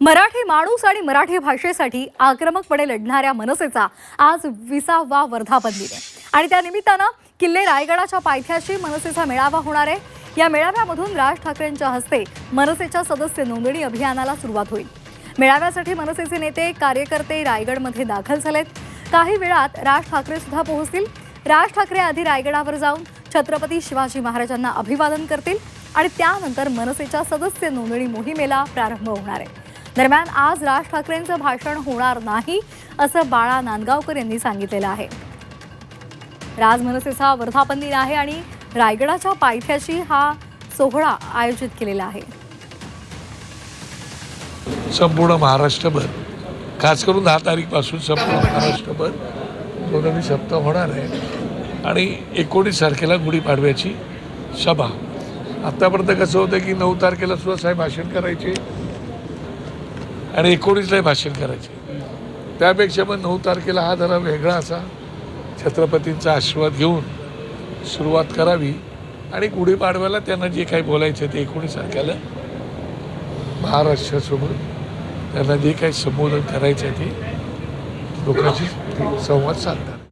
मराठी माणूस आणि मराठी भाषेसाठी आक्रमकपणे लढणाऱ्या मनसेचा आज 20वा वर्धापन दिन आहे आणि त्या निमित्तानं किल्ले रायगडाच्या पायथ्याशी मनसेचा मेळावा होणार आहे। या मेळाव्यामधून राज ठाकरेंच्या हस्ते मनसेच्या सदस्य नोंदणी अभियानाला सुरुवात होईल। मेळाव्यासाठी मनसेचे नेते कार्यकर्ते रायगडमध्ये दाखल झालेत। काही वेळात राज ठाकरे सुद्धा पोहोचतील। राज ठाकरे आधी रायगडावर जाऊन छत्रपती शिवाजी महाराजांना अभिवादन करतील आणि त्यानंतर मनसेच्या सदस्य नोंदणी मोहिमेला प्रारंभ होणार आहे। दरम्यान आज राज ठाकरेंचं भाषण होणार नाही असं बाळा नांदगावकर यांनी सांगितलेलं आहे। राज मनसेचा वर्धापन दिन आहे आणि रायगडाच्या पायथ्याशी हा सोहळा आयोजित केलेला आहे। संपूर्ण महाराष्ट्रभर खास करून 10 तारीखपासून संपूर्ण महाराष्ट्रभर नोंदणी सप्ताह होणार आहे आणि 19 तारखेला गुढीपाडव्याची सभा। आतापर्यंत कसं होतं की 9 तारखेला सुद्धा साहेब भाषण करायचे आणि 19ला भाषण करायचे। त्यापेक्षा मग 9 तारखेला हा जरा वेगळा असा छत्रपतींचा आशीर्वाद घेऊन सुरुवात करावी आणि गुढीपाडव्याला त्यांना जे काही बोलायचं ते 19 तारखेला महाराष्ट्रासमोर त्यांना जे काही संबोधन करायचं ते लोकांशी संवाद साधणार।